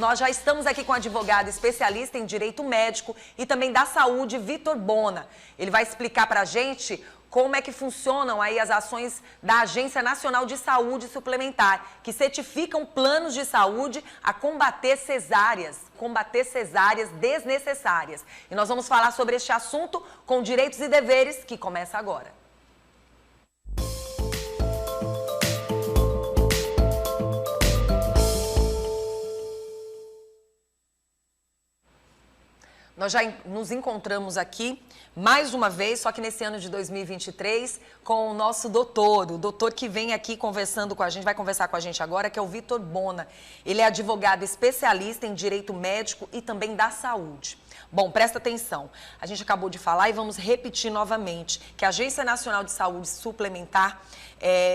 Nós já estamos aqui com o advogado especialista em direito médico e também da saúde, Vitor Bona. Ele vai explicar para a gente como é que funcionam aí as ações da Agência Nacional de Saúde Suplementar, que certificam planos de saúde a combater cesáreas desnecessárias. E nós vamos falar sobre este assunto com Direitos e Deveres, que começa agora. Nós já nos encontramos aqui mais uma vez, só que nesse ano de 2023, com o nosso doutor, o doutor que vem aqui conversando com a gente, vai conversar com a gente agora, que é o Vitor Bona. Ele é advogado especialista em direito médico e também da saúde. Bom, presta atenção, a gente acabou de falar e vamos repetir novamente que a Agência Nacional de Saúde Suplementar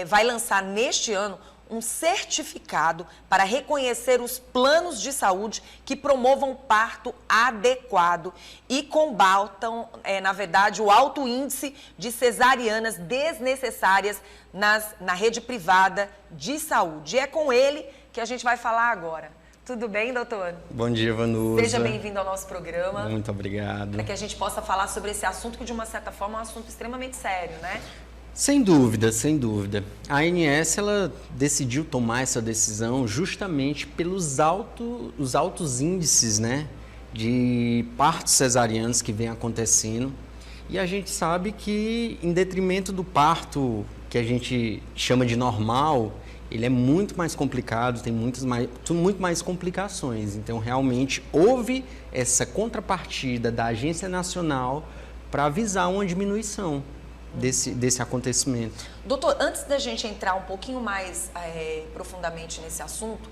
vai lançar neste ano um certificado para reconhecer os planos de saúde que promovam parto adequado e combatam, na verdade, o alto índice de cesarianas desnecessárias na rede privada de saúde. E é com ele que a gente vai falar agora. Tudo bem, doutor? Bom dia, Vanusa. Seja bem-vindo ao nosso programa. Muito obrigado. Para que a gente possa falar sobre esse assunto que, de uma certa forma, é um assunto extremamente sério, né? Sem dúvida, sem dúvida. A ANS, ela decidiu tomar essa decisão justamente pelos altos índices, né, de partos cesarianos que vem acontecendo. E a gente sabe que, em detrimento do parto que a gente chama de normal, ele é muito mais complicado, tem muito mais complicações. Então, realmente, houve essa contrapartida da Agência Nacional para avisar uma diminuição desse acontecimento. Doutor, antes da gente entrar um pouquinho mais profundamente nesse assunto,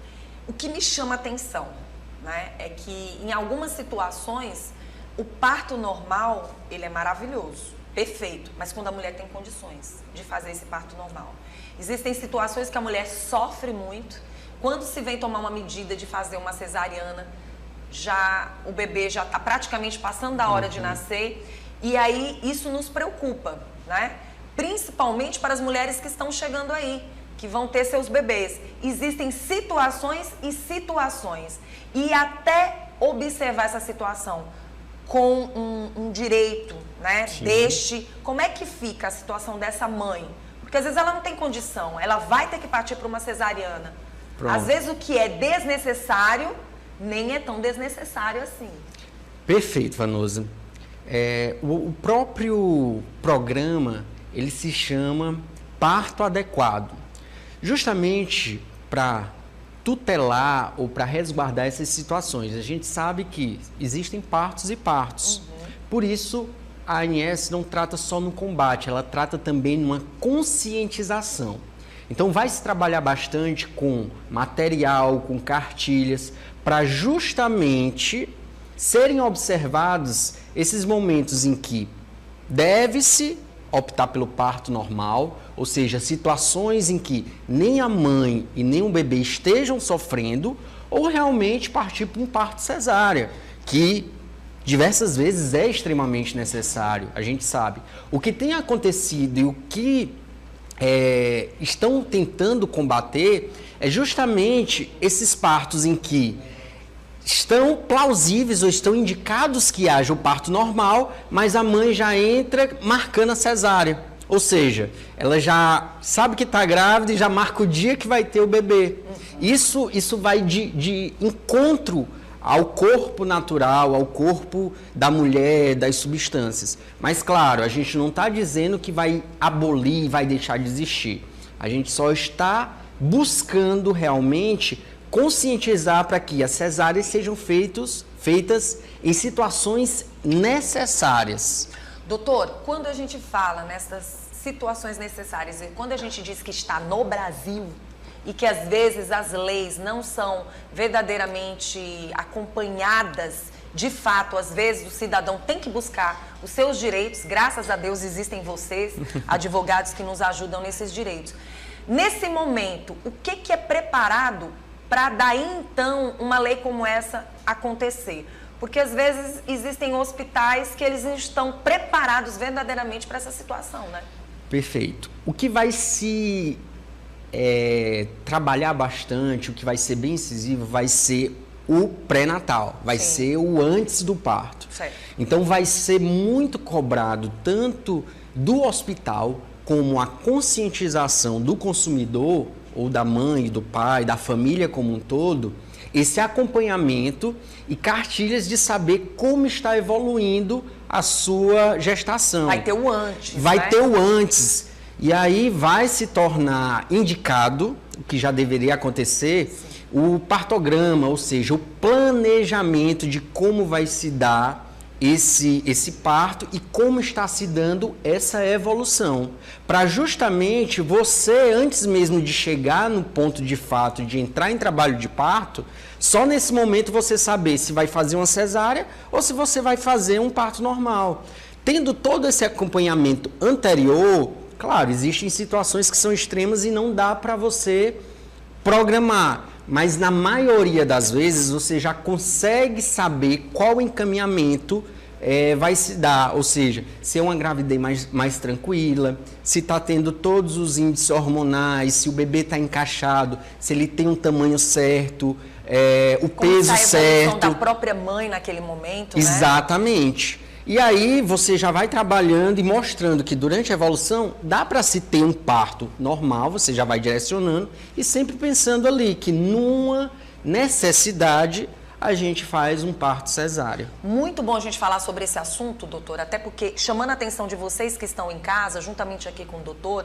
o que me chama a atenção, né, é que em algumas situações o parto normal, ele é maravilhoso, perfeito, mas quando a mulher tem condições de fazer esse parto normal. Existem situações que a mulher sofre muito, quando se vem tomar uma medida de fazer uma cesariana, o bebê já está praticamente passando da hora de nascer, e aí isso nos preocupa, né? Principalmente para as mulheres que estão chegando aí, que vão ter seus bebês. Existem situações e situações. E até observar essa situação com um direito, né, como é que fica a situação dessa mãe? Porque às vezes ela não tem condição, ela vai ter que partir para uma cesariana. Pronto. Às vezes o que é desnecessário nem é tão desnecessário assim. Perfeito, Vanusa. O próprio programa, ele se chama Parto Adequado, justamente para tutelar ou para resguardar essas situações. A gente sabe que existem partos e partos, por isso a ANS não trata só no combate, ela trata também numa conscientização. Então vai se trabalhar bastante com material, com cartilhas, para justamente serem observados esses momentos em que deve-se optar pelo parto normal, ou seja, situações em que nem a mãe e nem o bebê estejam sofrendo, ou realmente partir para um parto cesárea, que diversas vezes é extremamente necessário, a gente sabe. O que tem acontecido e o que estão tentando combater é justamente esses partos em que estão plausíveis ou estão indicados que haja o parto normal, mas a mãe já entra marcando a cesárea. Ou seja, ela já sabe que está grávida e já marca o dia que vai ter o bebê. Isso vai de encontro ao corpo natural, ao corpo da mulher, das substâncias. Mas, claro, a gente não está dizendo que vai abolir, vai deixar de existir. A gente só está buscando realmente conscientizar para que as cesáreas sejam feitas em situações necessárias. Doutor, quando a gente fala nessas situações necessárias e quando a gente diz que está no Brasil e que às vezes as leis não são verdadeiramente acompanhadas, de fato, às vezes o cidadão tem que buscar os seus direitos, graças a Deus existem vocês, advogados que nos ajudam nesses direitos. Nesse momento, o que é preparado para daí então uma lei como essa acontecer? Porque às vezes existem hospitais que eles não estão preparados verdadeiramente para essa situação, né? Perfeito. O que vai se trabalhar bastante, o que vai ser bem incisivo, vai ser o pré-natal, vai ser o antes do parto. Certo. Então vai ser muito cobrado tanto do hospital como a conscientização do consumidor, ou da mãe, do pai, da família como um todo, esse acompanhamento e cartilhas de saber como está evoluindo a sua gestação. Vai ter o antes, Vai ter o antes. E aí vai se tornar indicado, o que já deveria acontecer, o partograma, ou seja, o planejamento de como vai se dar esse parto e como está se dando essa evolução. Para justamente você, antes mesmo de chegar no ponto de fato de entrar em trabalho de parto, só nesse momento você saber se vai fazer uma cesárea ou se você vai fazer um parto normal. Tendo todo esse acompanhamento anterior, claro, existem situações que são extremas e não dá para você programar. Mas na maioria das vezes você já consegue saber qual encaminhamento vai se dar, ou seja, se é uma gravidez mais tranquila, se está tendo todos os índices hormonais, se o bebê está encaixado, se ele tem um tamanho certo, o peso certo. Como está a evolução da própria mãe naquele momento, Exatamente. Né? E aí você já vai trabalhando e mostrando que durante a evolução dá para se ter um parto normal, você já vai direcionando e sempre pensando ali que numa necessidade a gente faz um parto cesáreo. Muito bom a gente falar sobre esse assunto, doutor, até porque chamando a atenção de vocês que estão em casa, juntamente aqui com o doutor,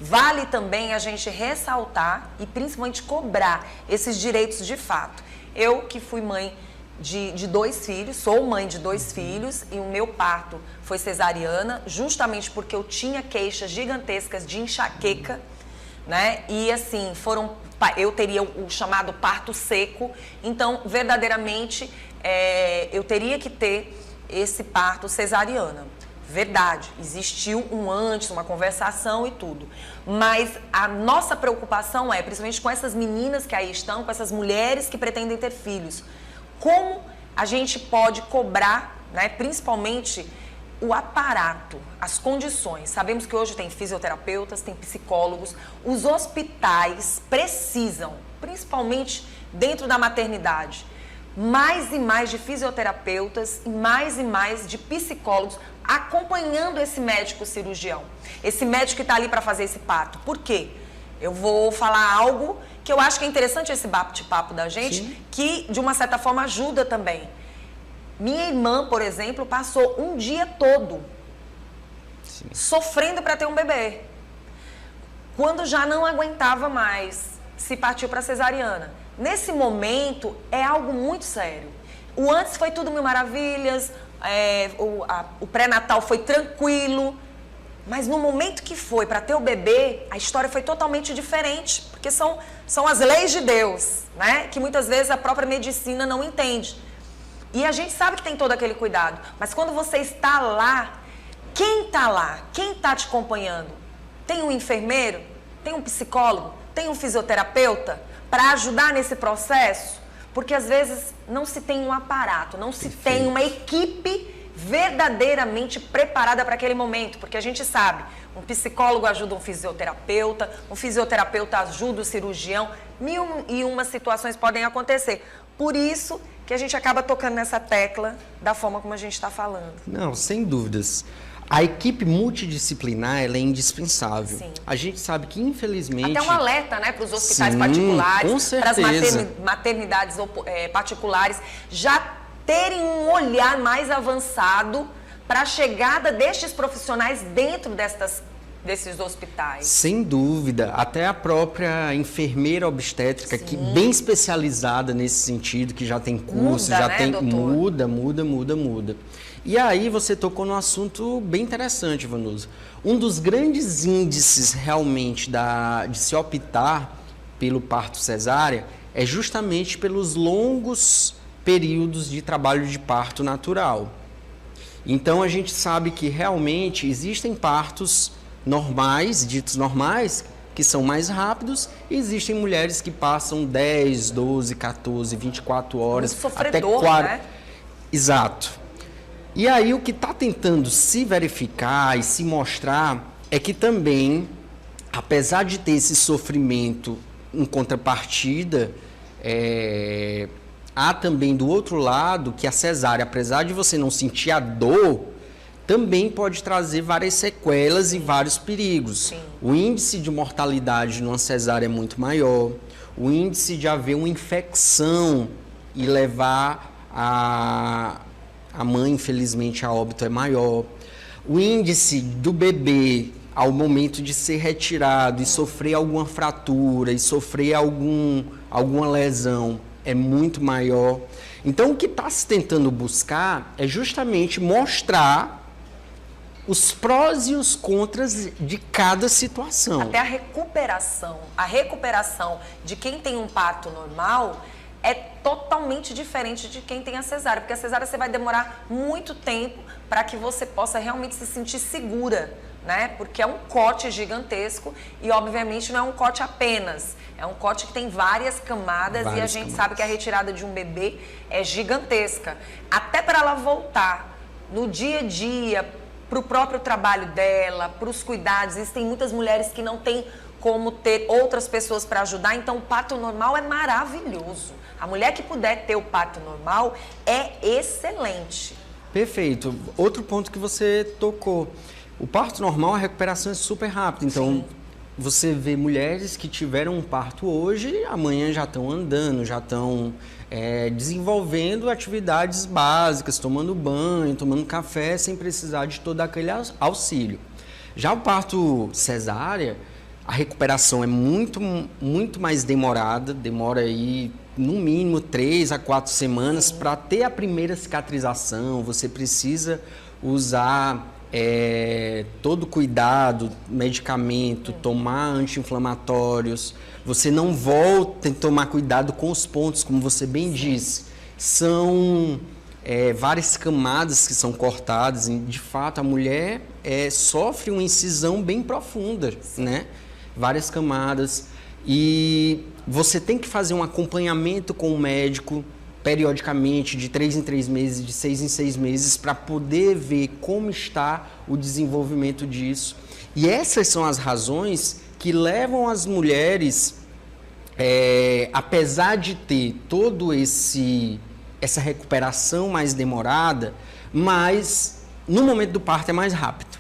vale também a gente ressaltar e principalmente cobrar esses direitos de fato. Eu que fui mãe de 2 filhos, sou mãe de 2 filhos e o meu parto foi cesariana, justamente porque eu tinha queixas gigantescas de enxaqueca, né? E assim, eu teria o chamado parto seco, então verdadeiramente eu teria que ter esse parto cesariana. Verdade, existiu um antes, uma conversação e tudo. Mas a nossa preocupação principalmente com essas meninas que aí estão, com essas mulheres que pretendem ter filhos, como a gente pode cobrar, né, principalmente o aparato, as condições. Sabemos que hoje tem fisioterapeutas, tem psicólogos, os hospitais precisam, principalmente dentro da maternidade, mais e mais de fisioterapeutas e mais de psicólogos acompanhando esse médico cirurgião, esse médico que está ali para fazer esse parto. Por quê? Eu vou falar algo que eu acho que é interessante esse bate-papo da gente, Sim. que de uma certa forma ajuda também. Minha irmã, por exemplo, passou um dia todo Sim. sofrendo para ter um bebê. Quando já não aguentava mais, se partiu para cesariana. Nesse momento, é algo muito sério. O antes foi tudo mil maravilhas, o pré-natal foi tranquilo, mas no momento que foi para ter o bebê, a história foi totalmente diferente, porque são as leis de Deus, né? Que muitas vezes a própria medicina não entende. E a gente sabe que tem todo aquele cuidado, mas quando você está lá, quem está lá? Quem está te acompanhando? Tem um enfermeiro? Tem um psicólogo? Tem um fisioterapeuta para ajudar nesse processo? Porque às vezes não se tem um aparato, não se tem uma equipe verdadeiramente preparada para aquele momento, porque a gente sabe, um psicólogo ajuda um fisioterapeuta ajuda o cirurgião, 1001 situações podem acontecer. Por isso que a gente acaba tocando nessa tecla da forma como a gente está falando. Não, sem dúvidas. A equipe multidisciplinar ela é indispensável. Sim. A gente sabe que, infelizmente... Até um alerta, né, para os hospitais Sim, particulares, para as certeza. maternidades particulares, já terem um olhar mais avançado para a chegada destes profissionais dentro desses hospitais. Sem dúvida. Até a própria enfermeira obstétrica, Sim. que bem especializada nesse sentido, que já tem curso, muda, já né, tem... doutor? Muda. E aí você tocou num assunto bem interessante, Vanusa. Um dos grandes índices realmente de se optar pelo parto cesárea é justamente pelos longos períodos de trabalho de parto natural. Então a gente sabe que realmente existem partos normais, ditos normais, que são mais rápidos, e existem mulheres que passam 10, 12, 14, 24 horas, até 40. Né? Exato. E aí o que está tentando se verificar e se mostrar é que também, apesar de ter esse sofrimento em contrapartida, há também do outro lado que a cesárea, apesar de você não sentir a dor, também pode trazer várias sequelas e vários perigos. Sim. O índice de mortalidade numa cesárea é muito maior, o índice de haver uma infecção e levar a mãe, infelizmente, a óbito é maior. O índice do bebê, ao momento de ser retirado e sofrer alguma fratura e sofrer alguma lesão, é muito maior. Então, o que está se tentando buscar é justamente mostrar os prós e os contras de cada situação. Até a recuperação de quem tem um parto normal é totalmente diferente de quem tem a cesárea, porque a cesárea você vai demorar muito tempo para que você possa realmente se sentir segura, né? Porque é um corte gigantesco e, obviamente, não é um corte apenas. É um corte que tem várias camadas e a gente sabe que a retirada de um bebê é gigantesca. Até para ela voltar no dia a dia, para o próprio trabalho dela, para os cuidados. Existem muitas mulheres que não têm como ter outras pessoas para ajudar, então o parto normal é maravilhoso. A mulher que puder ter o parto normal é excelente. Perfeito. Outro ponto que você tocou. O parto normal, a recuperação é super rápida. Então, sim, você vê mulheres que tiveram um parto hoje, amanhã já estão andando, já estão desenvolvendo atividades básicas, tomando banho, tomando café, sem precisar de todo aquele auxílio. Já o parto cesárea, a recuperação é muito mais demorada, demora aí no mínimo 3 a 4 semanas para ter a primeira cicatrização. Você precisa usar todo cuidado, medicamento, tomar anti-inflamatórios. Você não volta a tomar cuidado com os pontos, como você bem disse. São várias camadas que são cortadas. De fato, a mulher sofre uma incisão bem profunda, né? Várias camadas. E você tem que fazer um acompanhamento com o médico periodicamente, de 3 em 3 meses, de 6 em 6 meses, para poder ver como está o desenvolvimento disso. E essas são as razões que levam as mulheres, apesar de ter todo essa recuperação mais demorada, mas no momento do parto é mais rápido.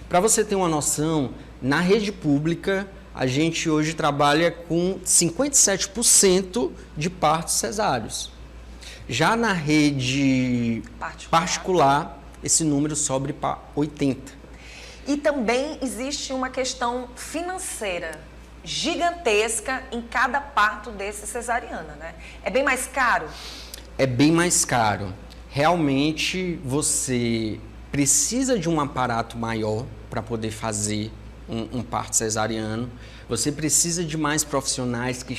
Para você ter uma noção, na rede pública, a gente hoje trabalha com 57% de partos cesáreos. Já na rede particular, esse número sobe para 80%. E também existe uma questão financeira gigantesca em cada parto desse cesariana, né? É bem mais caro? É bem mais caro. Realmente, você precisa de um aparato maior para poder fazer um parto cesariano. Você precisa de mais profissionais que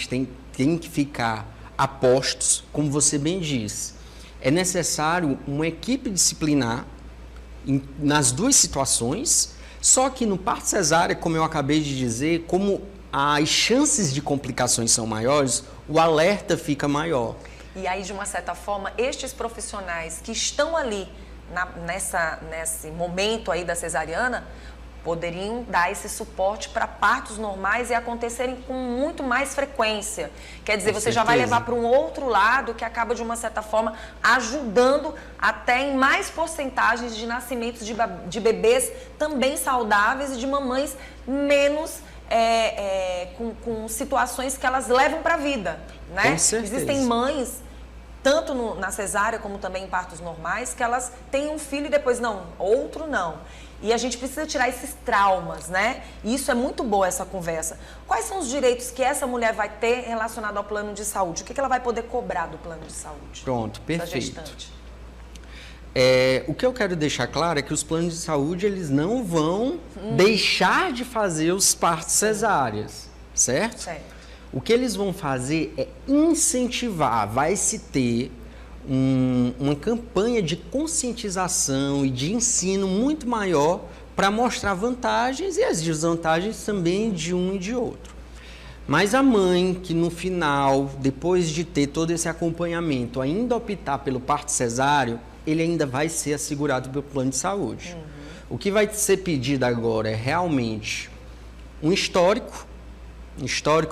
têm que ficar a postos, como você bem disse. É necessário uma equipe disciplinar nas duas situações, só que no parto cesárea, como eu acabei de dizer, como as chances de complicações são maiores, o alerta fica maior. E aí, de uma certa forma, estes profissionais que estão ali nesse momento aí da cesariana poderiam dar esse suporte para partos normais e acontecerem com muito mais frequência. Quer dizer, você já vai levar para um outro lado que acaba, de uma certa forma, ajudando até em mais porcentagens de nascimentos de bebês também saudáveis e de mamães menos com situações que elas levam para a vida, né? Com certeza. Existem mães, tanto na cesárea como também em partos normais, que elas têm um filho e depois outro não. E a gente precisa tirar esses traumas, né? E isso é muito boa, essa conversa. Quais são os direitos que essa mulher vai ter relacionado ao plano de saúde? O que ela vai poder cobrar do plano de saúde? Pronto, perfeito. O que eu quero deixar claro é que os planos de saúde, eles não vão deixar de fazer os partos cesáreas, certo? Certo. O que eles vão fazer é incentivar, vai se ter uma campanha de conscientização e de ensino muito maior para mostrar vantagens e as desvantagens também de um e de outro. Mas a mãe que no final, depois de ter todo esse acompanhamento, ainda optar pelo parto cesáreo, ele ainda vai ser assegurado pelo plano de saúde. O que vai ser pedido agora é realmente um histórico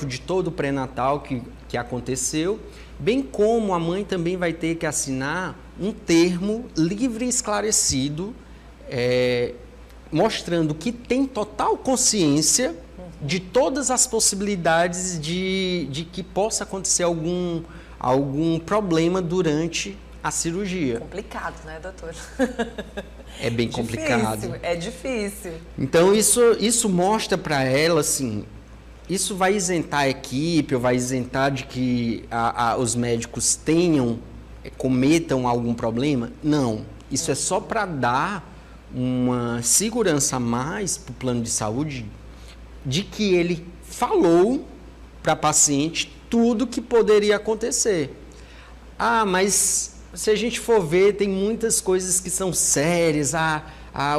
de todo o pré-natal que aconteceu bem como a mãe também vai ter que assinar um termo livre e esclarecido, mostrando que tem total consciência de todas as possibilidades de que possa acontecer algum problema durante a cirurgia. Complicado, né, doutor? É bem complicado. É difícil. Então, isso mostra para ela, assim, isso vai isentar a equipe, ou vai isentar de que os médicos cometam algum problema? Não. Isso é só para dar uma segurança a mais para o plano de saúde de que ele falou para a paciente tudo que poderia acontecer. Ah, mas se a gente for ver, tem muitas coisas que são sérias,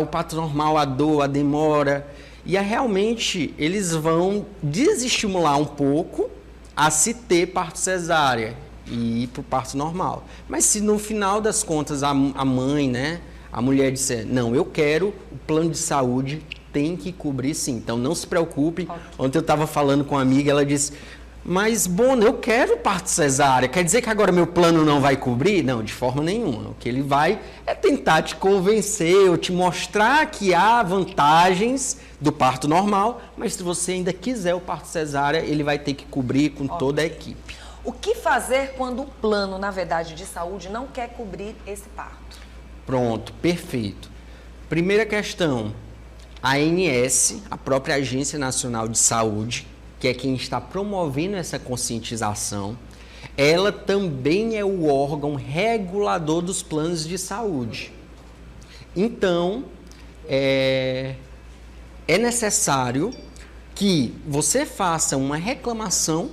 o parto normal, a dor, a demora, e realmente eles vão desestimular um pouco a se ter parto cesárea e ir para o parto normal. Mas se no final das contas a mãe, né, a mulher disser, não, eu quero, o plano de saúde tem que cobrir sim, então não se preocupe. Okay. Ontem eu estava falando com uma amiga, ela disse, mas, Bona, eu quero parto cesárea, quer dizer que agora meu plano não vai cobrir? Não, de forma nenhuma. O que ele vai é tentar te convencer ou te mostrar que há vantagens do parto normal, mas se você ainda quiser o parto cesárea, ele vai ter que cobrir com toda a equipe. O que fazer quando o plano, na verdade, de saúde não quer cobrir esse parto? Pronto, perfeito. Primeira questão, a ANS, a própria Agência Nacional de Saúde, que é quem está promovendo essa conscientização, ela também é o órgão regulador dos planos de saúde. Então, é necessário que você faça uma reclamação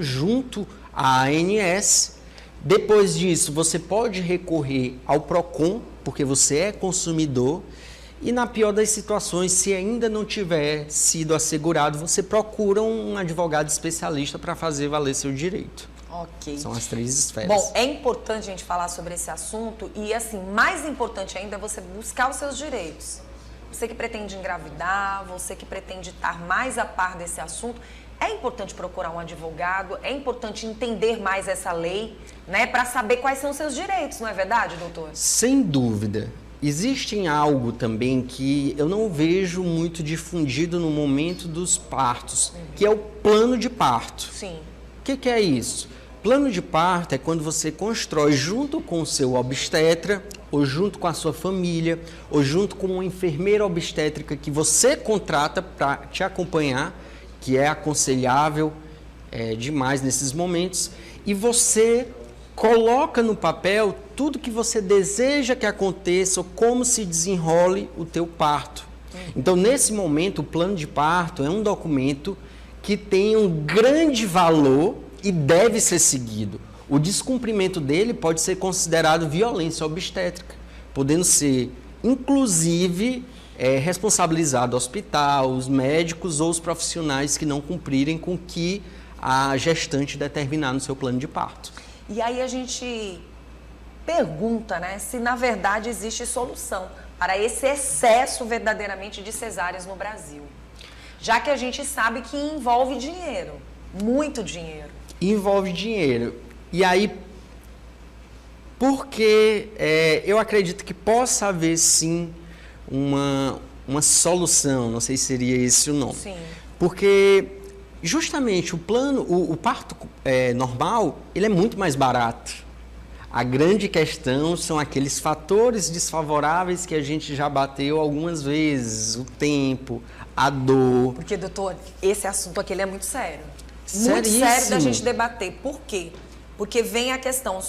junto à ANS. Depois disso, você pode recorrer ao PROCON, porque você é consumidor. E na pior das situações, se ainda não tiver sido assegurado, você procura um advogado especialista para fazer valer seu direito. Ok. São as 3 esferas. Bom, é importante a gente falar sobre esse assunto e, assim, mais importante ainda é você buscar os seus direitos. Você que pretende engravidar, você que pretende estar mais a par desse assunto, é importante procurar um advogado, é importante entender mais essa lei, né, para saber quais são os seus direitos, não é verdade, doutor? Sem dúvida. Existe algo também que eu não vejo muito difundido no momento dos partos, que é o plano de parto. Sim. O que é isso? Plano de parto é quando você constrói junto com o seu obstetra, ou junto com a sua família, ou junto com uma enfermeira obstétrica que você contrata para te acompanhar, que é aconselhável demais nesses momentos, e você coloca no papel tudo que você deseja que aconteça ou como se desenrole o teu parto. Então, nesse momento, o plano de parto é um documento que tem um grande valor e deve ser seguido. O descumprimento dele pode ser considerado violência obstétrica, podendo ser, inclusive, responsabilizado o hospital, os médicos ou os profissionais que não cumprirem com o que a gestante determinar no seu plano de parto. E aí a gente pergunta, né, se na verdade existe solução para esse excesso verdadeiramente de cesáreas no Brasil. Já que a gente sabe que envolve dinheiro, muito dinheiro. Envolve dinheiro. E aí, porque eu acredito que possa haver sim uma solução, não sei se seria esse o nome. Sim. Porque justamente o parto normal, ele é muito mais barato. A grande questão são aqueles fatores desfavoráveis que a gente já bateu algumas vezes, o tempo, a dor. Porque, doutor, esse assunto aqui ele é muito sério. Seríssimo. Muito sério da gente debater. Por quê? Porque vem a questão,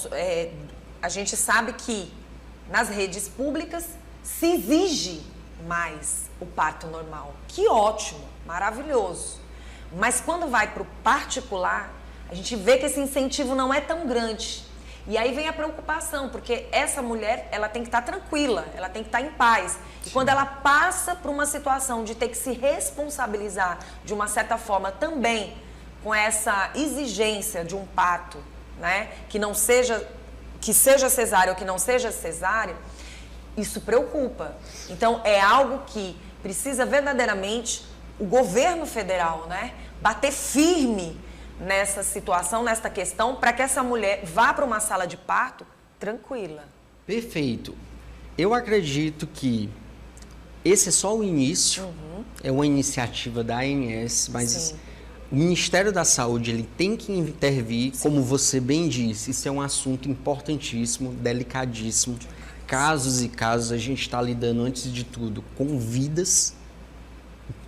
a gente sabe que nas redes públicas se exige mais o parto normal. Que ótimo, maravilhoso. Mas quando vai para o particular, a gente vê que esse incentivo não é tão grande. E aí vem a preocupação, porque essa mulher, ela tem que estar tranquila, ela tem que estar em paz. E quando ela passa por uma situação de ter que se responsabilizar, de uma certa forma, também com essa exigência de um parto, né, que seja cesárea ou que não seja cesárea, isso preocupa. Então, é algo que precisa verdadeiramente o governo federal, né, bater firme nessa situação, nesta questão, para que essa mulher vá para uma sala de parto tranquila. Perfeito. Eu acredito que esse é só o início, é uma iniciativa da ANS, mas Sim. o Ministério da Saúde ele tem que intervir, como você bem disse, isso é um assunto importantíssimo, delicadíssimo. Casos e casos, a gente está lidando, antes de tudo, com vidas,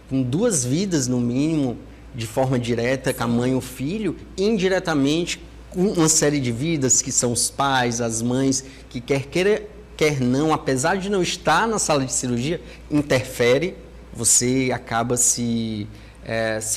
com 2 vidas no mínimo, de forma direta, com a mãe e o filho, e indiretamente com uma série de vidas, que são os pais, as mães, que quer não, apesar de não estar na sala de cirurgia, interfere, você acaba se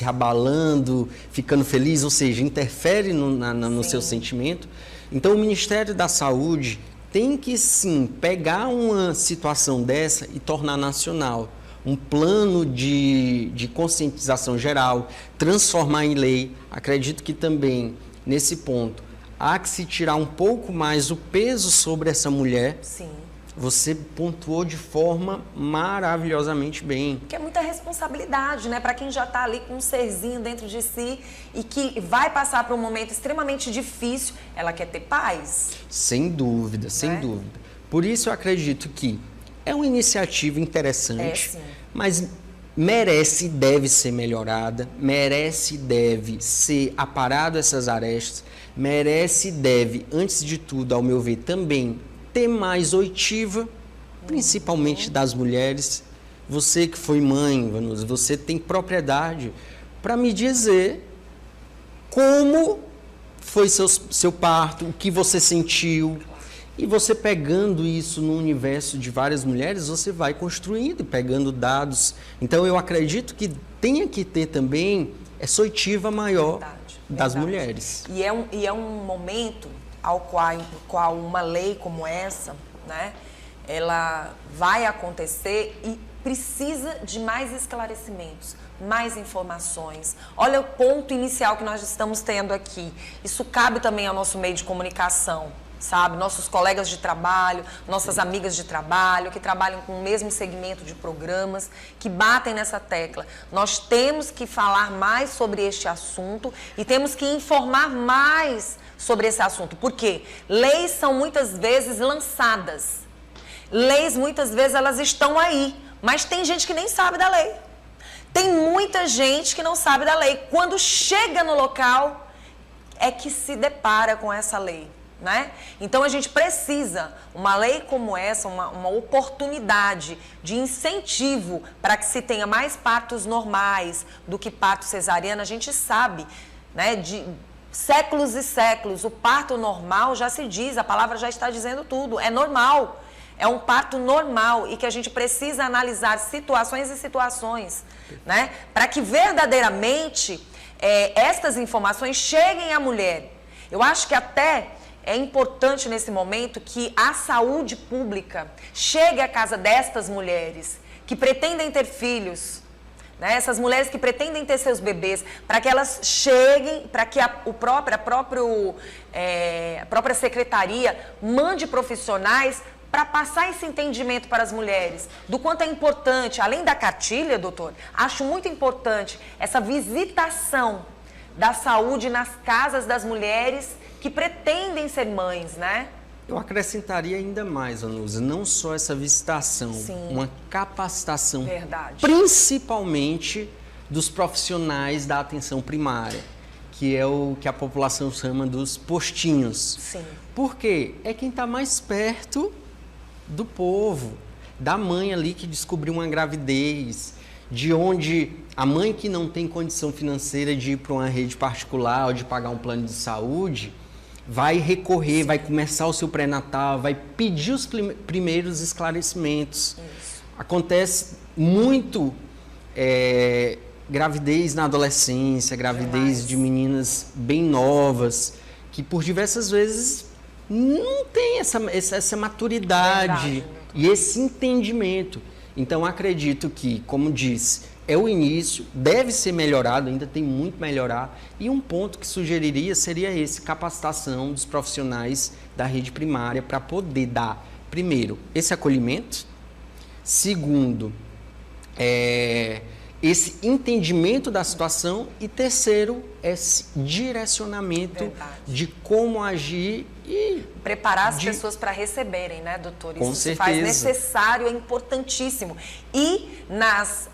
abalando, ficando feliz, ou seja, interfere no seu sentimento. Então, o Ministério da Saúde tem que, sim, pegar uma situação dessa e tornar nacional. Um plano de conscientização geral, transformar em lei. Acredito que também, nesse ponto, há que se tirar um pouco mais o peso sobre essa mulher. Sim. Você pontuou de forma maravilhosamente bem. Que é muita responsabilidade, né? Para quem já está ali com um serzinho dentro de si e que vai passar por um momento extremamente difícil, ela quer ter paz. Sem dúvida, sem dúvida. Por isso eu acredito que é uma iniciativa interessante, mas merece e deve ser melhorada, merece e deve ser aparado essas arestas, merece e deve, antes de tudo, ao meu ver, também ter mais oitiva, principalmente das mulheres. Você que foi mãe, Vanusa, você tem propriedade para me dizer como foi seu parto, o que você sentiu. E você pegando isso no universo de várias mulheres, você vai construindo, pegando dados. Então, eu acredito que tenha que ter também essa oitiva maior das mulheres. E é um momento ao qual uma lei como essa, né, ela vai acontecer e precisa de mais esclarecimentos, mais informações. Olha o ponto inicial que nós estamos tendo aqui. Isso cabe também ao nosso meio de comunicação, sabe? Nossos colegas de trabalho, nossas amigas de trabalho, que trabalham com o mesmo segmento de programas, que batem nessa tecla. Nós temos que falar mais sobre este assunto e temos que informar mais sobre esse assunto. Por quê? Leis são muitas vezes lançadas. Leis, muitas vezes, elas estão aí, mas tem gente que nem sabe da lei. Tem muita gente que não sabe da lei. Quando chega no local, é que se depara com essa lei, né? Então, a gente precisa, uma lei como essa, uma oportunidade de incentivo para que se tenha mais partos normais do que parto cesariano. A gente sabe, né, de séculos e séculos, o parto normal já se diz, a palavra já está dizendo tudo, é normal. É um parto normal e que a gente precisa analisar situações e situações, né? Para que verdadeiramente estas informações cheguem à mulher. Eu acho que até é importante nesse momento que a saúde pública chegue à casa destas mulheres que pretendem ter filhos, né? Essas mulheres que pretendem ter seus bebês, para que elas cheguem, para que a própria secretaria mande profissionais para passar esse entendimento para as mulheres, do quanto é importante, além da cartilha, doutor, acho muito importante essa visitação da saúde nas casas das mulheres que pretendem ser mães, né? Eu acrescentaria ainda mais, Vanusa, não só essa visitação, uma capacitação, principalmente dos profissionais da atenção primária, que é o que a população chama dos postinhos. Sim. Por quê? É quem está mais perto do povo, da mãe ali que descobriu uma gravidez, de onde a mãe que não tem condição financeira de ir para uma rede particular ou de pagar um plano de saúde, vai recorrer, vai começar o seu pré-natal, vai pedir os primeiros esclarecimentos. Isso. Acontece muito gravidez na adolescência, gravidez de meninas bem novas, que por diversas vezes não tem essa maturidade e esse entendimento. Então, acredito que, como disse, é o início, deve ser melhorado, ainda tem muito a melhorar. E um ponto que sugeriria seria esse, capacitação dos profissionais da rede primária para poder dar, primeiro, esse acolhimento, segundo, esse entendimento da situação e terceiro, esse direcionamento de como agir e preparar as pessoas para receberem, né, doutor? Com Isso certeza. se faz necessário, é importantíssimo. E nas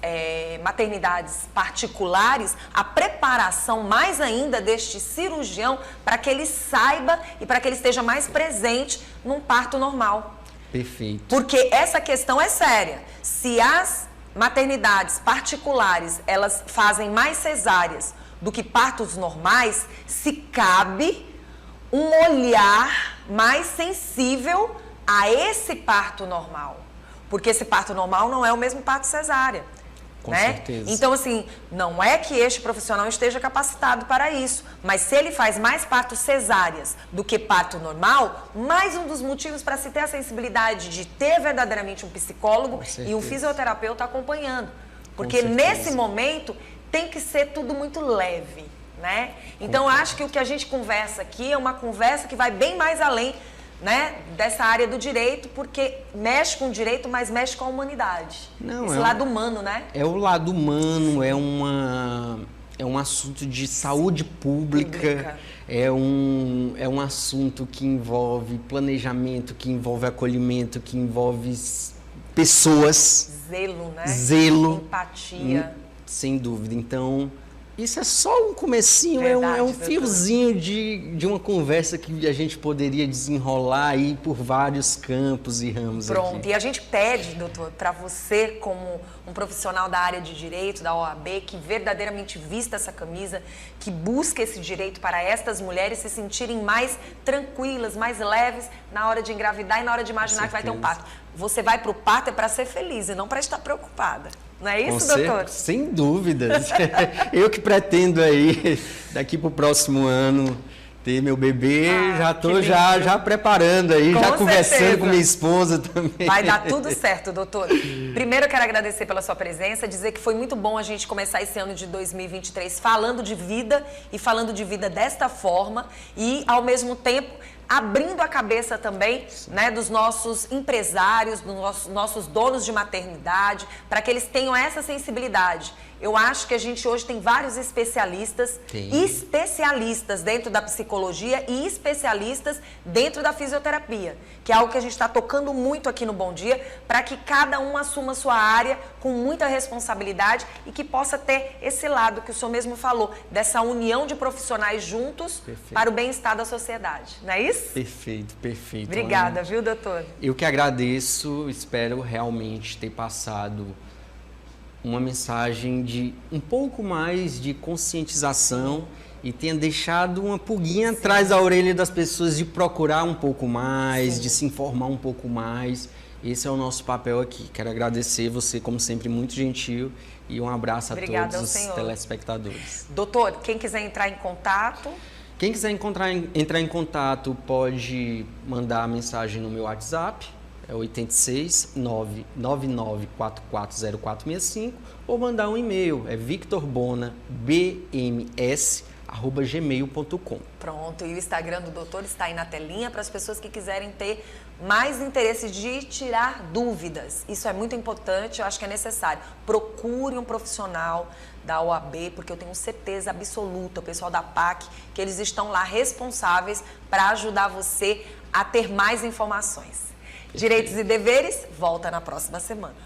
maternidades particulares, a preparação mais ainda deste cirurgião para que ele saiba e para que ele esteja mais presente num parto normal. Perfeito. Porque essa questão é séria. Se as maternidades particulares, elas fazem mais cesáreas do que partos normais, se cabe um olhar mais sensível a esse parto normal. Porque esse parto normal não é o mesmo parto cesárea. Com né? certeza. Então, assim, não é que este profissional esteja capacitado para isso, mas se ele faz mais partos cesáreas do que parto normal, mais um dos motivos para se ter a sensibilidade de ter verdadeiramente um psicólogo e um fisioterapeuta acompanhando. Porque nesse momento tem que ser tudo muito leve, né? Então, eu acho que o que a gente conversa aqui é uma conversa que vai bem mais além, né, dessa área do direito, porque mexe com o direito, mas mexe com a humanidade. Esse lado humano, né? É o lado humano, é um assunto de saúde pública. É um assunto que envolve planejamento, que envolve acolhimento, que envolve pessoas. Zelo, né? Zelo. Empatia. Sem dúvida. Então, isso é só um comecinho, verdade, é um fiozinho de uma conversa que a gente poderia desenrolar aí por vários campos e ramos. Pronto, aqui. E a gente pede, doutor, para você, como um profissional da área de direito, da OAB, que verdadeiramente vista essa camisa, que busca esse direito para estas mulheres se sentirem mais tranquilas, mais leves na hora de engravidar e na hora de imaginar que vai ter um parto. Você vai para o parto é para ser feliz e não para estar preocupada. Não é isso, doutor? Sem dúvidas. Eu que pretendo aí, daqui para o próximo ano, ter meu bebê, já estou já preparando aí, já conversando com minha esposa também. Vai dar tudo certo, doutor. Primeiro eu quero agradecer pela sua presença, dizer que foi muito bom a gente começar esse ano de 2023 falando de vida e falando de vida desta forma e, ao mesmo tempo, abrindo a cabeça também, né, dos nossos empresários, dos nossos donos de maternidade, para que eles tenham essa sensibilidade. Eu acho que a gente hoje tem vários especialistas dentro da psicologia e especialistas dentro da fisioterapia, que é algo que a gente está tocando muito aqui no Bom Dia, para que cada um assuma a sua área com muita responsabilidade e que possa ter esse lado que o senhor mesmo falou, dessa união de profissionais juntos para o bem-estar da sociedade. Não é isso? Perfeito, perfeito. Obrigada, viu, doutor? Eu que agradeço, espero realmente ter passado uma mensagem de um pouco mais de conscientização e tenha deixado uma pulguinha atrás da orelha das pessoas de procurar um pouco mais, de se informar um pouco mais. Esse é o nosso papel aqui. Quero agradecer você, como sempre, muito gentil, e um abraço a todos os telespectadores. Doutor, quem quiser entrar em contato... Quem quiser entrar em contato pode mandar a mensagem no meu WhatsApp, é 86 999440465, ou mandar um e-mail, é victorbonabms@gmail.com. Pronto, e o Instagram do doutor está aí na telinha para as pessoas que quiserem ter mais interesse de tirar dúvidas. Isso é muito importante, eu acho que é necessário. Procure um profissional da OAB, porque eu tenho certeza absoluta, o pessoal da PAC, que eles estão lá responsáveis para ajudar você a ter mais informações. Direitos e Deveres, volta na próxima semana.